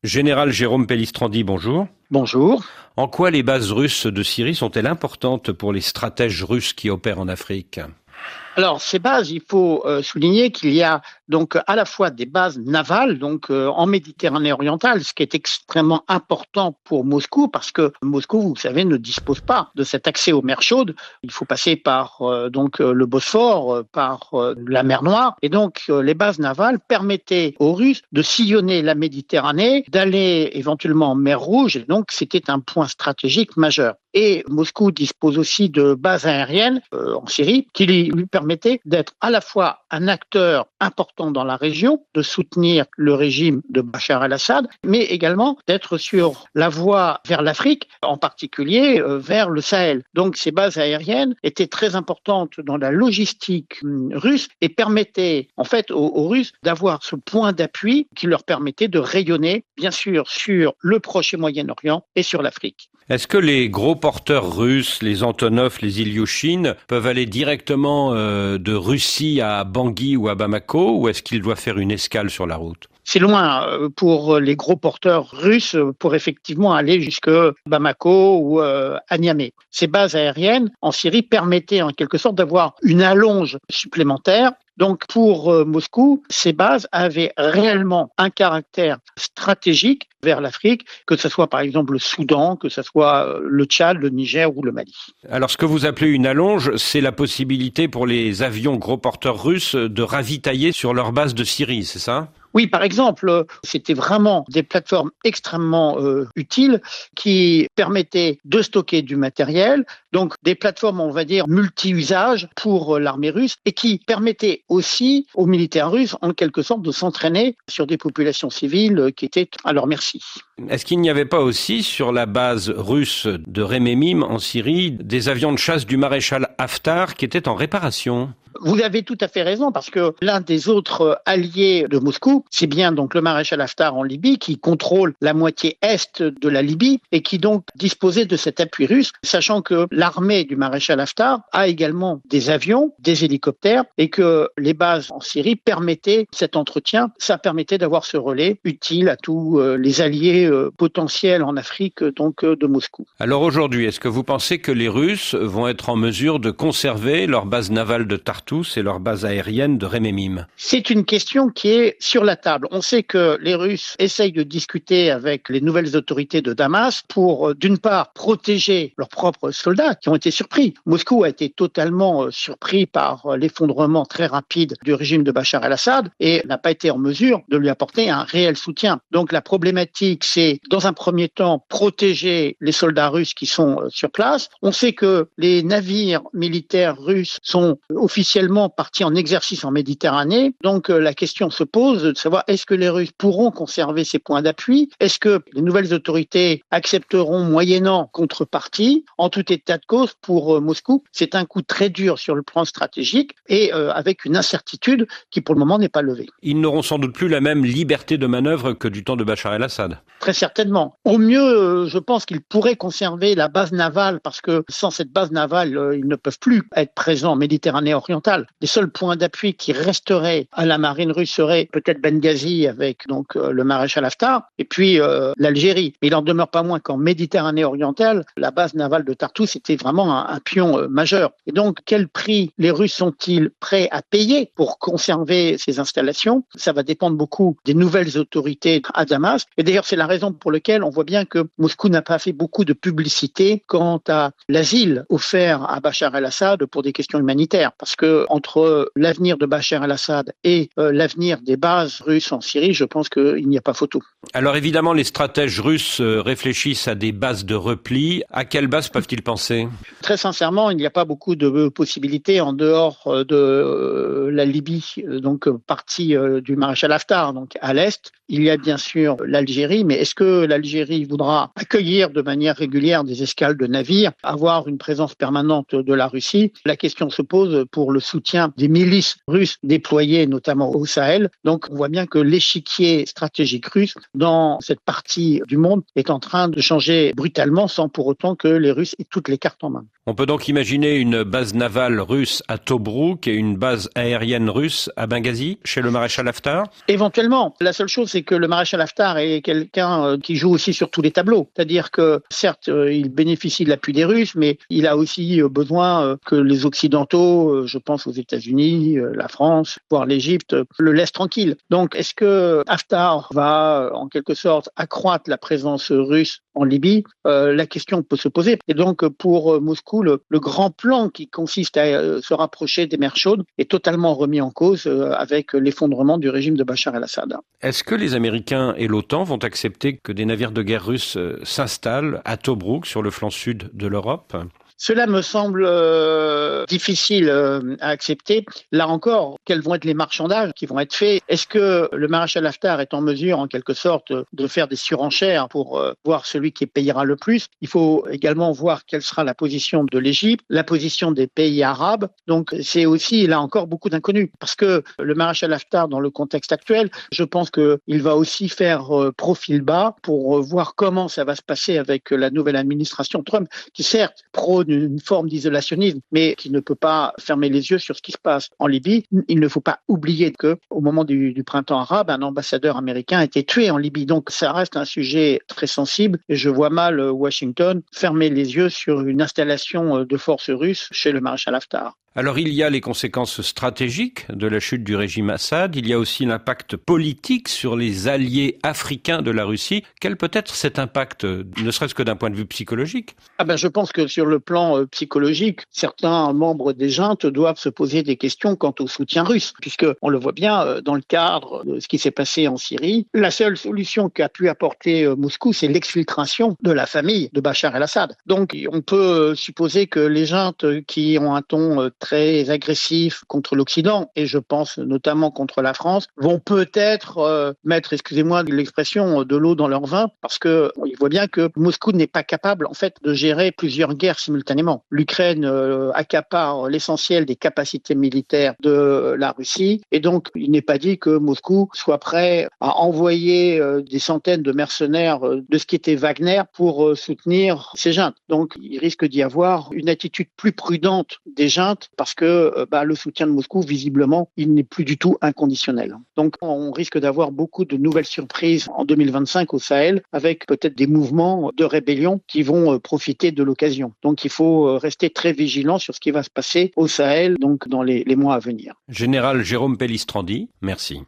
Général Jérôme Pellistrandi, bonjour. Bonjour. En quoi les bases russes de Syrie sont-elles importantes pour les stratèges russes qui opèrent en Afrique ? Alors, ces bases, il faut souligner qu'il y a donc à la fois des bases navales, en Méditerranée orientale, ce qui est extrêmement important pour Moscou, parce que Moscou, vous savez, ne dispose pas de cet accès aux mers chaudes. Il faut passer par le Bosphore, par la mer Noire, et donc les bases navales permettaient aux Russes de sillonner la Méditerranée, d'aller éventuellement en mer Rouge, et donc c'était un point stratégique majeur. Et Moscou dispose aussi de bases aériennes en Syrie qui lui permettaient d'être à la fois un acteur important dans la région, de soutenir le régime de Bachar el-Assad, mais également d'être sur la voie vers l'Afrique, en particulier vers le Sahel. Donc ces bases aériennes étaient très importantes dans la logistique russe et permettaient en fait aux Russes d'avoir ce point d'appui qui leur permettait de rayonner, bien sûr, sur le Proche et Moyen-Orient et sur l'Afrique. Est-ce que les gros porteurs russes, les Antonov, les Ilyushin, peuvent aller directement de Russie à Bangui ou à Bamako, ou est-ce qu'ils doivent faire une escale sur la route ? C'est loin pour les gros porteurs russes pour effectivement aller jusque Bamako ou à Niamey. Ces bases aériennes en Syrie permettaient en quelque sorte d'avoir une allonge supplémentaire. Donc pour Moscou, ces bases avaient réellement un caractère stratégique vers l'Afrique, que ce soit par exemple le Soudan, que ce soit le Tchad, le Niger ou le Mali. Alors ce que vous appelez une allonge, c'est la possibilité pour les avions gros porteurs russes de ravitailler sur leur base de Syrie, c'est ça ? Oui, par exemple, c'était vraiment des plateformes extrêmement utiles qui permettaient de stocker du matériel, donc des plateformes, on va dire, multi-usages pour l'armée russe et qui permettaient aussi aux militaires russes, en quelque sorte, de s'entraîner sur des populations civiles qui étaient à leur merci. Est-ce qu'il n'y avait pas aussi, sur la base russe de Rémémim en Syrie, des avions de chasse du maréchal Haftar qui étaient en réparation ? Vous avez tout à fait raison, parce que l'un des autres alliés de Moscou, c'est bien donc le maréchal Haftar en Libye, qui contrôle la moitié est de la Libye et qui donc disposait de cet appui russe, sachant que l'armée du maréchal Haftar a également des avions, des hélicoptères, et que les bases en Syrie permettaient cet entretien. Ça permettait d'avoir ce relais utile à tous les alliés potentiels en Afrique, de Moscou. Alors aujourd'hui, est-ce que vous pensez que les Russes vont être en mesure de conserver leur base navale de Tartous et leur base aérienne de Rémémim ? C'est une question qui est sur la table. On sait que les Russes essayent de discuter avec les nouvelles autorités de Damas pour, d'une part, protéger leurs propres soldats qui ont été surpris. Moscou a été totalement surpris par l'effondrement très rapide du régime de Bachar el-Assad et n'a pas été en mesure de lui apporter un réel soutien. Donc la problématique, c'est, dans un premier temps, protéger les soldats russes qui sont sur place. On sait que les navires militaires russes sont officiellement partis en exercice en Méditerranée. Donc la question se pose de savoir est-ce que les Russes pourront conserver ces points d'appui ? Est-ce que les nouvelles autorités accepteront moyennant contrepartie ? En tout état de cause, pour Moscou, c'est un coup très dur sur le plan stratégique et avec une incertitude qui pour le moment n'est pas levée. Ils n'auront sans doute plus la même liberté de manœuvre que du temps de Bachar el-Assad. Très certainement. Au mieux, je pense qu'ils pourraient conserver la base navale parce que sans cette base navale, ils ne peuvent plus être présents en Méditerranée orientale. Les seuls points d'appui qui resteraient à la marine russe seraient peut-être Benghazi avec le maréchal Haftar et puis l'Algérie. Mais il n'en demeure pas moins qu'en Méditerranée orientale, la base navale de Tartous était vraiment un pion majeur. Et donc, quel prix les Russes sont-ils prêts à payer pour conserver ces installations ? Ça va dépendre beaucoup des nouvelles autorités à Damas. Et d'ailleurs, c'est la raison pour laquelle on voit bien que Moscou n'a pas fait beaucoup de publicité quant à l'asile offert à Bachar el-Assad pour des questions humanitaires. Parce que entre l'avenir de Bachar el-Assad et l'avenir des bases russes en Syrie, je pense qu'il n'y a pas photo. Alors évidemment, les stratèges russes réfléchissent à des bases de repli. À quelles bases peuvent-ils penser ? Très sincèrement, il n'y a pas beaucoup de possibilités en dehors de la Libye, donc partie du maréchal Haftar, donc à l'est. Il y a bien sûr l'Algérie, mais est-ce que l'Algérie voudra accueillir de manière régulière des escales de navires, avoir une présence permanente de la Russie ? La question se pose pour le soutien des milices russes déployées notamment au Sahel. Donc on voit bien que l'échiquier stratégique russe dans cette partie du monde est en train de changer brutalement sans pour autant que les Russes aient toutes les cartes en main. On peut donc imaginer une base navale russe à Tobrouk et une base aérienne russe à Benghazi, chez le maréchal Haftar ? Éventuellement. La seule chose, c'est que le maréchal Haftar est quelqu'un quelqu'un qui joue aussi sur tous les tableaux. C'est-à-dire que, certes, il bénéficie de l'appui des Russes, mais il a aussi besoin que les Occidentaux, je pense aux États-Unis, la France, voire l'Égypte, le laissent tranquille. Donc, est-ce que Haftar va, en quelque sorte, accroître la présence russe en Libye? La question peut se poser. Et donc, pour Moscou, le grand plan qui consiste à se rapprocher des mers chaudes est totalement remis en cause avec l'effondrement du régime de Bachar el-Assad. Est-ce que les Américains et l'OTAN vont accepter que des navires de guerre russes s'installent à Tobrouk, sur le flanc sud de l'Europe ? Cela me semble difficile à accepter. Là encore, quels vont être les marchandages qui vont être faits? Est-ce que le maréchal Haftar est en mesure, en quelque sorte, de faire des surenchères pour voir celui qui payera le plus? Il faut également voir quelle sera la position de l'Égypte, la position des pays arabes. Donc, c'est aussi, là encore, beaucoup d'inconnus. Parce que le maréchal Haftar, dans le contexte actuel, je pense qu'il va aussi faire profil bas pour voir comment ça va se passer avec la nouvelle administration Trump, qui certes prône une forme d'isolationnisme, mais qui ne peut pas fermer les yeux sur ce qui se passe en Libye. Il ne faut pas oublier que, au moment du printemps arabe, un ambassadeur américain a été tué en Libye. Donc, ça reste un sujet très sensible et je vois mal Washington fermer les yeux sur une installation de forces russes chez le maréchal Haftar. Alors il y a les conséquences stratégiques de la chute du régime Assad, il y a aussi l'impact politique sur les alliés africains de la Russie. Quel peut être cet impact, ne serait-ce que d'un point de vue psychologique ? Je pense que sur le plan psychologique, certains membres des juntes doivent se poser des questions quant au soutien russe, puisque on le voit bien dans le cadre de ce qui s'est passé en Syrie. La seule solution qu'a pu apporter Moscou, c'est l'exfiltration de la famille de Bachar el-Assad. Donc on peut supposer que les juntes qui ont un ton très agressifs contre l'Occident, et je pense notamment contre la France, vont peut-être mettre, excusez-moi de l'expression, de l'eau dans leur vin, parce que il voit bien que Moscou n'est pas capable, en fait, de gérer plusieurs guerres simultanément. L'Ukraine accapare l'essentiel des capacités militaires de la Russie, et donc il n'est pas dit que Moscou soit prêt à envoyer des centaines de mercenaires de ce qui était Wagner pour soutenir ces juntes. Donc il risque d'y avoir une attitude plus prudente des juntes, parce que le soutien de Moscou, visiblement, il n'est plus du tout inconditionnel. Donc on risque d'avoir beaucoup de nouvelles surprises en 2025 au Sahel, avec peut-être des mouvements de rébellion qui vont profiter de l'occasion. Donc il faut rester très vigilant sur ce qui va se passer au Sahel donc dans les mois à venir. Général Jérôme Pellistrandi, merci.